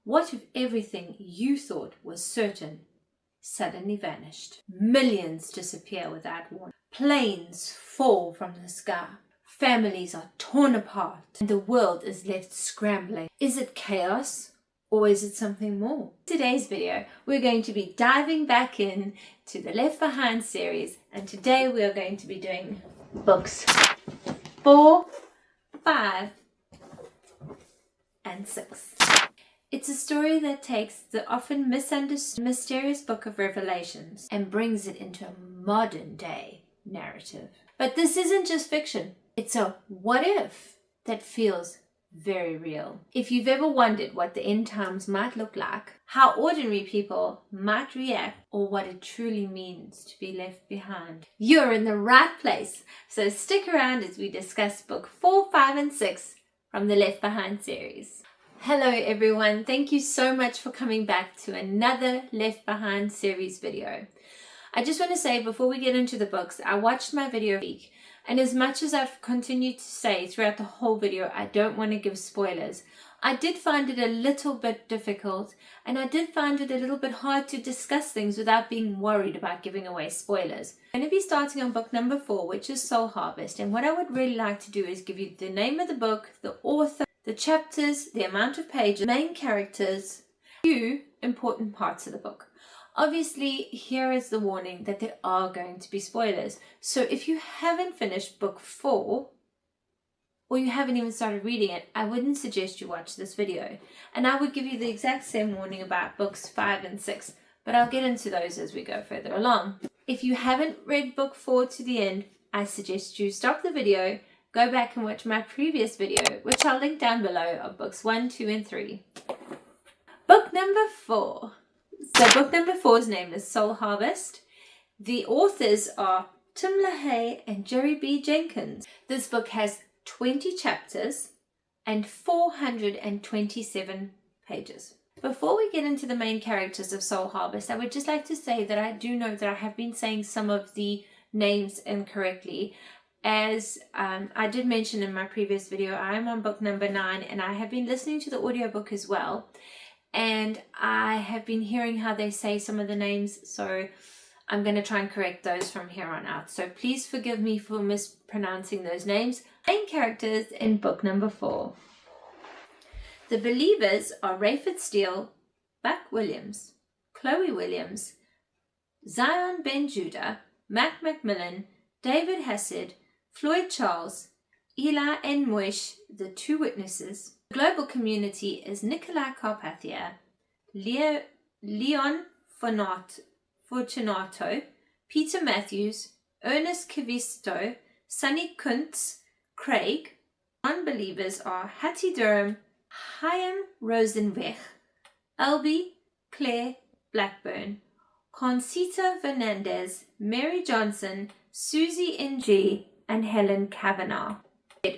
What if everything you thought was certain suddenly vanished? Millions disappear without warning. Planes fall from the sky. Families are torn apart and the world is left scrambling. Is it chaos or is it something more? In today's video, we're going to be diving back in to the Left Behind series, and today we are going to be doing books 4, 5, and 6. It's a story that takes the often misunderstood mysterious book of Revelations and brings it into a modern day narrative. But this isn't just fiction. It's a what if that feels very real. If you've ever wondered what the end times might look like, how ordinary people might react, or what it truly means to be left behind, you're in the right place. So stick around as we discuss book 4, 5, and 6 from the Left Behind series. Hello everyone, thank you so much for coming back to another Left Behind series video. I just want to say before we get into the books, I watched my video week, and as much as I've continued to say throughout the whole video, I don't want to give spoilers. I did find it a little bit difficult, and I did find it a little bit hard to discuss things without being worried about giving away spoilers. I'm going to be starting on book number 4, which is Soul Harvest, and what I would really like to do is give you the name of the book, the author, the chapters, the amount of pages, main characters, a few important parts of the book. Obviously, here is the warning that there are going to be spoilers. So if you haven't finished book 4, or you haven't even started reading it, I wouldn't suggest you watch this video. And I would give you the exact same warning about books 5 and 6, but I'll get into those as we go further along. If you haven't read book 4 to the end, I suggest you stop the video, go back and watch my previous video, which I'll link down below, of books 1, 2, and 3. Book number 4. So book number 4's name is Soul Harvest. The authors are Tim LaHaye and Jerry B. Jenkins. This book has 20 chapters and 427 pages. Before we get into the main characters of Soul Harvest, I would just like to say that I do know that I have been saying some of the names incorrectly. As I did mention in my previous video, I am on book number 9 and I have been listening to the audiobook as well. And I have been hearing how they say some of the names, so I'm going to try and correct those from here on out. So please forgive me for mispronouncing those names. Main characters in book number 4. The believers are Rayford Steele, Buck Williams, Chloe Williams, Zion Ben Judah, Mac Macmillan, David Hassett, Floyd Charles, Eli and Moish, the 2 witnesses. The global community is Nikolai Carpathia, Leon Fortunato, Peter Matthews, Ernest Cavisto, Sonny Kuntz, Craig. Non-believers are Hattie Durham, Chaim Rosenweg, Albie Claire Blackburn, Concita Fernandez, Mary Johnson, Susie Ng, and Helen Kavanagh.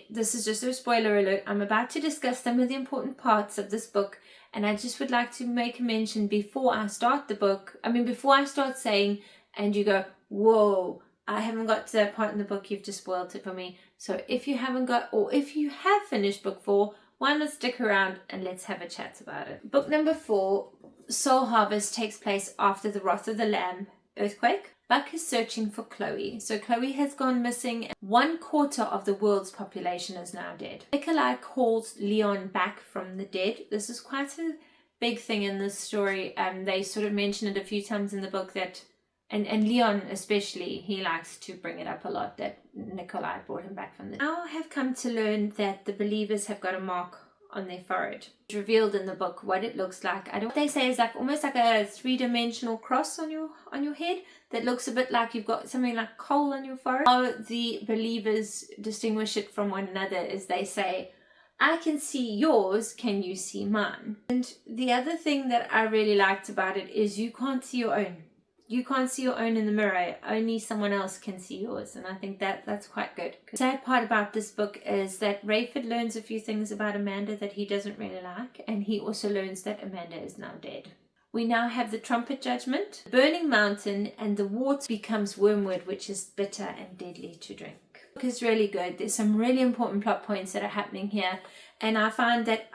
This is just a spoiler alert. I'm about to discuss some of the important parts of this book, and I just would like to make a mention before I start the book. Before I start saying, and you go, whoa, I haven't got to that part in the book, you've just spoiled it for me. So if you haven't got, or if you have finished book 4, why not stick around and let's have a chat about it. Book number 4, Soul Harvest, takes place after the Wrath of the Lamb earthquake. Buck is searching for Chloe. So Chloe has gone missing. 1/4 of the world's population is now dead. Nikolai calls Leon back from the dead. This is quite a big thing in this story. They sort of mention it a few times in the book that, and Leon especially, he likes to bring it up a lot, that Nikolai brought him back from the dead. Now I have come to learn that the believers have got a mark on their forehead. It's revealed in the book what it looks like. What they say is like almost like a 3-dimensional cross on your head that looks a bit like you've got something like coal on your forehead. How the believers distinguish it from one another is they say, I can see yours, can you see mine? And the other thing that I really liked about it is you can't see your own. You can't see your own in the mirror, only someone else can see yours, and I think that's quite good. The sad part about this book is that Rayford learns a few things about Amanda that he doesn't really like, and he also learns that Amanda is now dead. We now have the trumpet judgment, the burning mountain, and the water becomes wormwood, which is bitter and deadly to drink. The book is really good. There's some really important plot points that are happening here, and I find that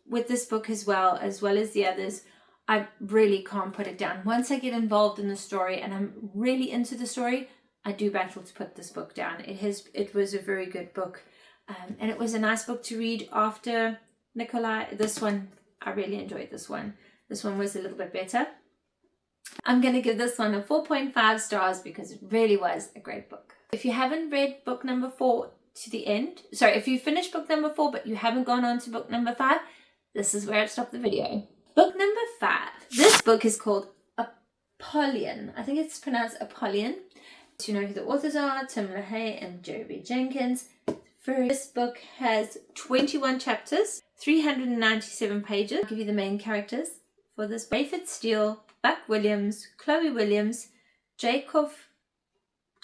with this book as well as the others, I really can't put it down. Once I get involved in the story and I'm really into the story, I do battle to put this book down. It was a very good book, and it was a nice book to read after Nikolai. This one, I really enjoyed this one. This one was a little bit better. I'm going to give this one a 4.5 stars because it really was a great book. If you haven't read book number 4 to the end, sorry, if you finished book number 4 but you haven't gone on to book number 5, this is where I stop the video. Book number 5. This book is called Apollyon. I think it's pronounced Apollyon. To know who the authors are, Tim LaHaye and Jeremy Jenkins. This book has 21 chapters, 397 pages. I'll give you the main characters for this book. Rayford Steele, Buck Williams, Chloe Williams, Jacob,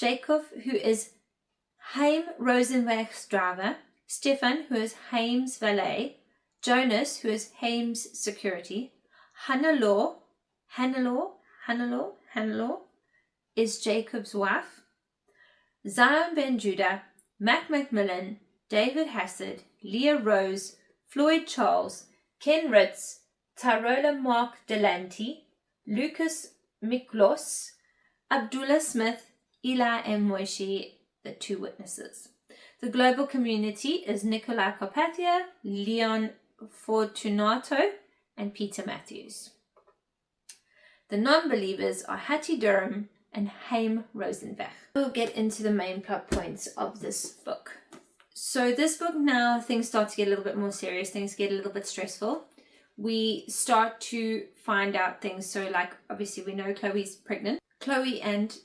who is Haim Rosenberg's driver, Stefan, who is Haim's valet, Jonas, who is Haim's security, Hannelore is Jacob's wife, Zion Ben Judah, Mac Macmillan, David Hassett, Leah Rose, Floyd Charles, Ken Ritz, Tyrola Mark Delante, Lucas Miklos, Abdullah Smith, Eli M. Moishi, the 2 witnesses. The global community is Nikolai Carpathia, Leon Fortunato, and Peter Matthews. The non-believers are Hattie Durham and Haim Rosenbach. We'll get into the main plot points of this book. So this book now, things start to get a little bit more serious, things get a little bit stressful. We start to find out things, so like obviously we know Chloe's pregnant. Chloe and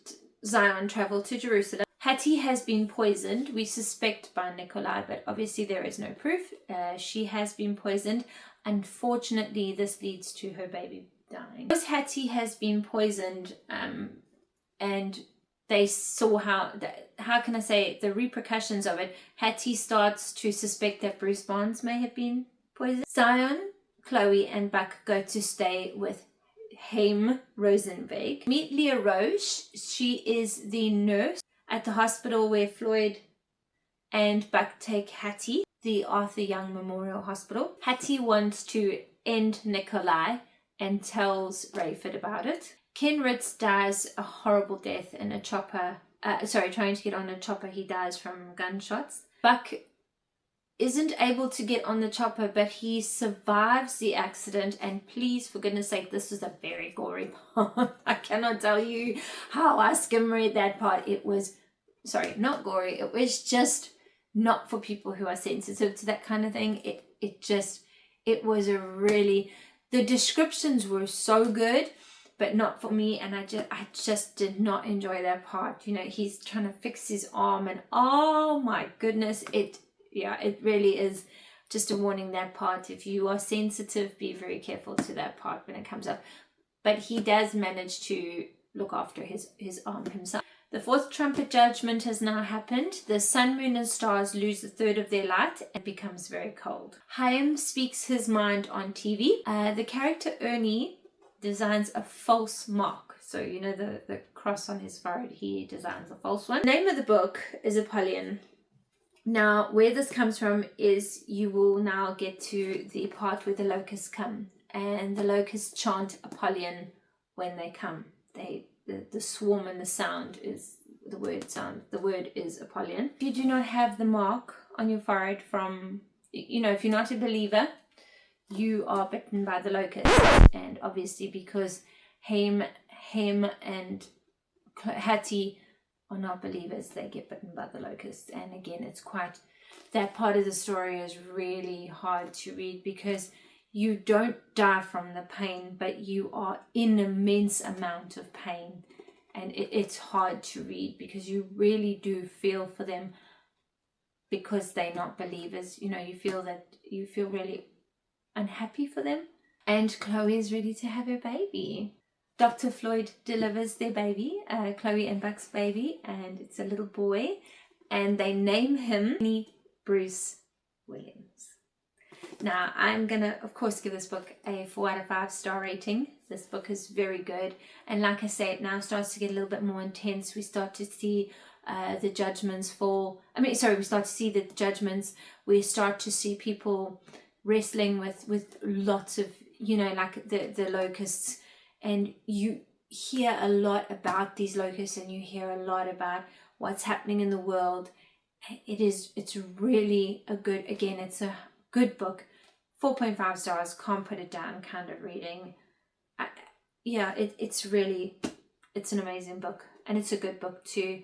Zion travel to Jerusalem. Hattie has been poisoned, we suspect by Nikolai, but obviously there is no proof. She has been poisoned. Unfortunately, this leads to her baby dying. Because Hattie has been poisoned, and they saw how can I say, the repercussions of it. Hattie starts to suspect that Bruce Barnes may have been poisoned. Zion, Chloe, and Buck go to stay with Haim Rosenberg. Meet Leah Rose. She is the nurse at the hospital where Floyd and Buck take Hattie, the Arthur Young Memorial Hospital. Hattie wants to end Nikolai and tells Rayford about it. Ken Ritz dies a horrible death in a chopper. Trying to get on a chopper, he dies from gunshots. Buck isn't able to get on the chopper, but he survives the accident. And please, for goodness sake, this is a very gory part. I cannot tell you how I skim read that part. It was, not gory. It was just not for people who are sensitive to that kind of thing. It was a really, the descriptions were so good, but not for me. And I just did not enjoy that part. You know, he's trying to fix his arm, and oh my goodness, it really is just a warning, that part. If you are sensitive, be very careful to that part when it comes up. But he does manage to look after his arm himself. The 4th trumpet judgment has now happened. The sun, moon, and stars lose a third of their light and becomes very cold. Haim speaks his mind on TV. The character Ernie designs a false mark. So, you know, the cross on his forehead, he designs a false one. The name of the book is Apollyon. Now, where this comes from is you will now get to the part where the locusts come. And the locusts chant Apollyon when they come. The swarm and the sound is the word sound. The word is Apollyon. If you do not have the mark on your forehead from, you know, if you're not a believer, you are bitten by the locusts. And obviously because Haim and Hattie are not believers, they get bitten by the locusts. And again, it's quite, that part of the story is really hard to read because you don't die from the pain, but you are in immense amount of pain. And it's hard to read because you really do feel for them because they're not believers. You know, you feel really unhappy for them. And Chloe is ready to have her baby. Dr. Floyd delivers their baby, Chloe and Buck's baby, and it's a little boy. And they name him Bruce Williams. Now, I'm going to, of course, give this book a 4 out of 5 star rating. This book is very good. And like I say, it now starts to get a little bit more intense. We start to see the judgments fall. We start to see the judgments. We start to see people wrestling with lots of, you know, like the locusts, and you hear a lot about these locusts, and you hear a lot about what's happening in the world. It's really a good, again, it's a good book. 4.5 stars, can't put it down kind of reading. It's an amazing book, and it's a good book too.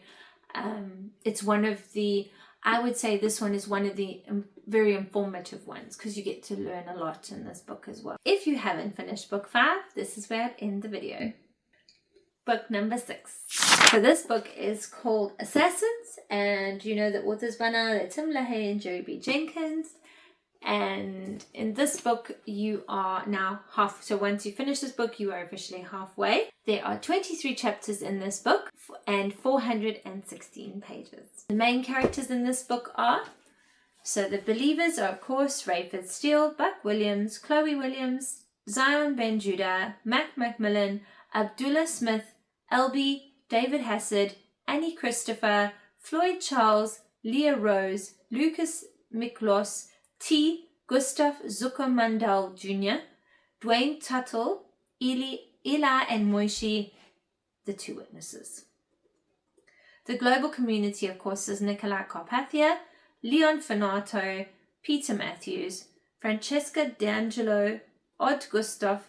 It's one of the, I would say this one is one of the very informative ones, because you get to learn a lot in this book as well. If you haven't finished book 5, this is where I'd end the video. Book number 6. So this book is called Assassins, and you know the authors by now, they're Tim LaHaye and Jerry B. Jenkins. And in this book, you are now so once you finish this book, you are officially halfway. There are 23 chapters in this book and 416 pages. The main characters in this book are, so the believers are, of course, Rayford Steele, Buck Williams, Chloe Williams, Zion Ben Judah, Mac Macmillan, Abdullah Smith, Elby, David Hassard, Annie Christopher, Floyd Charles, Leah Rose, Lucas Miklos, T. Gustav Zuckermandel Jr., Dwayne Tuttle, Eli and Moishi, the 2 witnesses. The global community, of course, is Nikolai Carpathia, Leon Fanato, Peter Matthews, Francesca D'Angelo, Odd Gustav,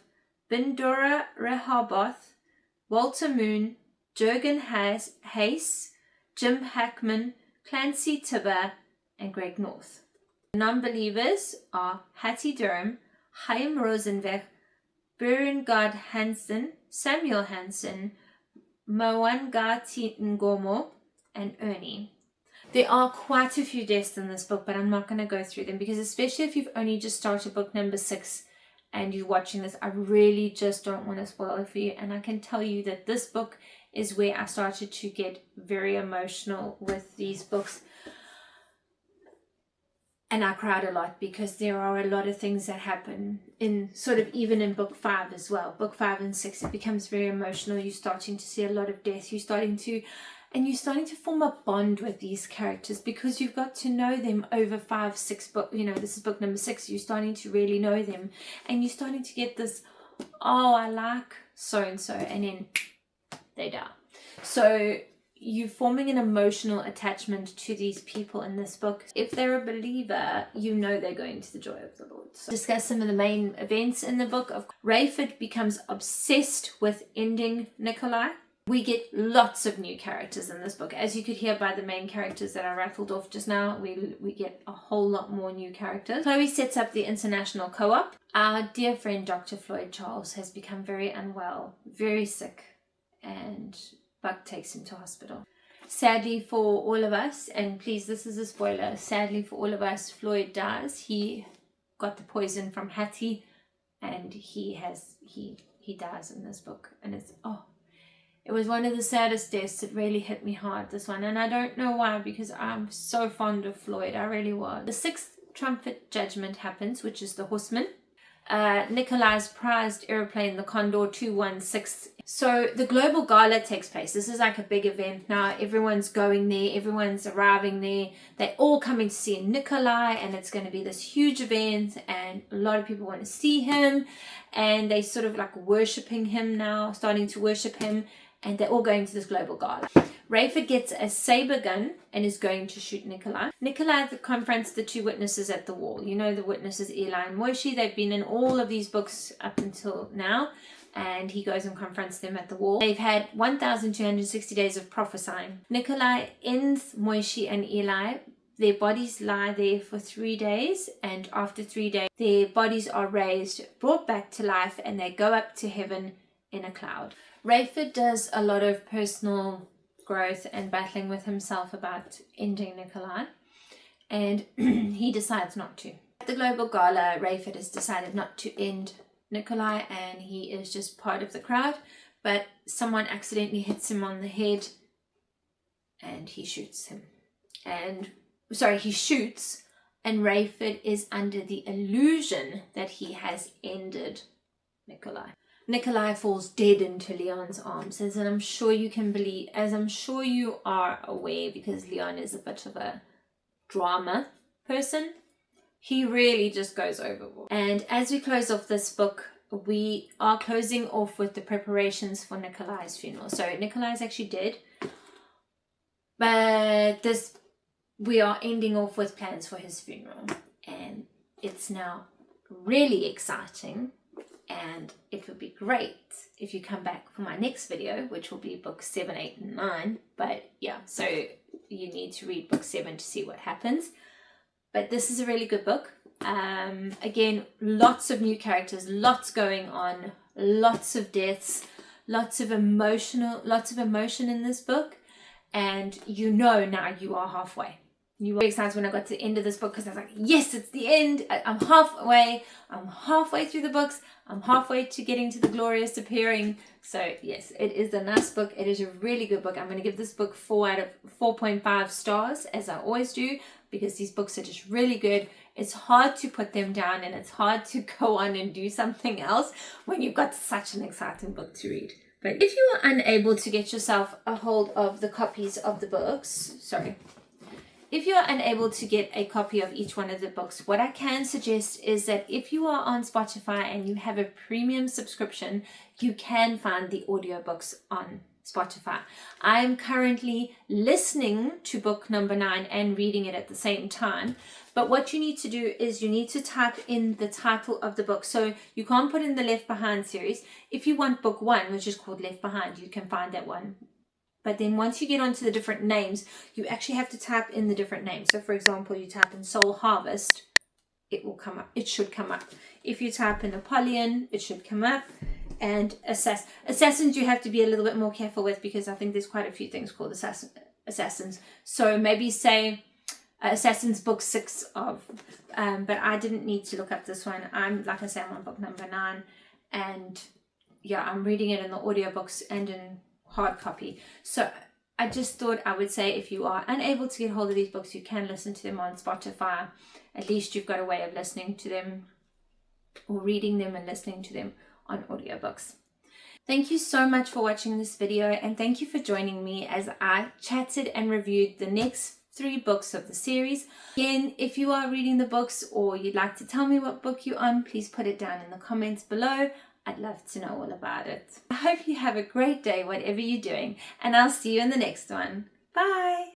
Bindora Rehoboth, Walter Moon, Jurgen Hayes, Jim Hackman, Clancy Tibber, and Greg North. Non-believers are Hattie Durham, Chaim Rosenweg, Berengard Hansen, Samuel Hansen, Mwangati Ngomo, and Ernie. There are quite a few deaths in this book, but I'm not going to go through them, because especially if you've only just started book number 6 and you're watching this, I really just don't want to spoil it for you. And I can tell you that this book is where I started to get very emotional with these books. And I cried a lot, because there are a lot of things that happen in sort of even in book 5 as well. Book 5 and 6, it becomes very emotional. You're starting to see a lot of death. You're starting to form a bond with these characters, because you've got to know them over 5, 6 books. You know, this is book number 6. You're starting to really know them, and you're starting to get this, oh, I like so-and-so, and then they die. So you're forming an emotional attachment to these people in this book. If they're a believer, you know they're going to the joy of the Lord. So discuss some of the main events in the book. Rayford becomes obsessed with ending Nikolai. We get lots of new characters in this book. As you could hear by the main characters that I rattled off just now, we get a whole lot more new characters. Chloe sets up the international co-op. Our dear friend Dr. Floyd Charles has become very unwell, very sick, and Buck takes him to hospital. Sadly for all of us, and please, this is a spoiler, sadly for all of us, Floyd dies. He got the poison from Hattie, and he dies in this book. And it was one of the saddest deaths. It really hit me hard, this one. And I don't know why, because I'm so fond of Floyd. I really was. The 6th trumpet judgment happens, which is the Horseman. Nikolai's prized airplane, the Condor 216. So the global gala takes place. This is like a big event now. Everyone's going there. Everyone's arriving there. They're all coming to see Nikolai, and it's going to be this huge event, and a lot of people want to see him, and they sort of like worshipping him now, starting to worship him, and they're all going to this global gala. Rayford gets a saber gun and is going to shoot Nikolai. Nikolai confronts the 2 witnesses at the wall. You know the witnesses, Eli and Moishi. They've been in all of these books up until now. And he goes and confronts them at the wall. They've had 1,260 days of prophesying. Nikolai ends Moishi and Eli. Their bodies lie there for 3 days. And after 3 days, their bodies are raised, brought back to life, and they go up to heaven in a cloud. Rayford does a lot of personal growth and battling with himself about ending Nikolai, and he decides not to. At the global gala, Rayford has decided not to end Nikolai, and he is just part of the crowd, but someone accidentally hits him on the head and he shoots him. He shoots, and Rayford is under the illusion that he has ended Nikolai. Nikolai falls dead into Leon's arms, as I'm sure you can believe, as I'm sure you are aware, because Leon is a bit of a drama person. He really just goes overboard. And as we close off this book, we are closing off with the preparations for Nikolai's funeral. So Nikolai's actually dead, but we are ending off with plans for his funeral, and it's now really exciting. And it would be great if you come back for my next video, which will be book 7, 8, and 9. But yeah, so you need to read book 7 to see what happens. But this is a really good book. Again, lots of new characters, lots going on, lots of deaths, lots of emotion in this book. And you know now you are halfway. You were excited when I got to the end of this book because I was like, yes, it's the end. I'm halfway through the books. I'm halfway to getting to the glorious appearing. So yes, it is a nice book. It is a really good book. I'm going to give this book 4 out of 4.5 stars, as I always do, because these books are just really good. It's hard to put them down, and it's hard to go on and do something else when you've got such an exciting book to read. But if you are unable to get yourself a hold of the copies of the books, if you are unable to get a copy of each one of the books, what I can suggest is that if you are on Spotify and you have a premium subscription, you can find the audiobooks on Spotify. I'm currently listening to book number 9 and reading it at the same time. But what you need to do is you need to type in the title of the book. So you can't put in the Left Behind series. If you want book 1, which is called Left Behind, you can find that one. But then once you get onto the different names, you actually have to type in the different names. So for example, you type in Soul Harvest, it will come up. It should come up. If you type in Apollyon, it should come up. And Assassins you have to be a little bit more careful with, because I think there's quite a few things called Assassins. So maybe say Assassins book 6 of, but I didn't need to look up this one. Like I say, I'm on book number 9. And yeah, I'm reading it in the audiobooks and in hard copy. So I just thought I would say, if you are unable to get hold of these books, you can listen to them on Spotify. At least you've got a way of listening to them, or reading them and listening to them on audiobooks. Thank you so much for watching this video, and thank you for joining me as I chatted and reviewed the next 3 books of the series. Again, if you are reading the books or you'd like to tell me what book you're on, please put it down in the comments below. I'd love to know all about it. I hope you have a great day, whatever you're doing, and I'll see you in the next one. Bye!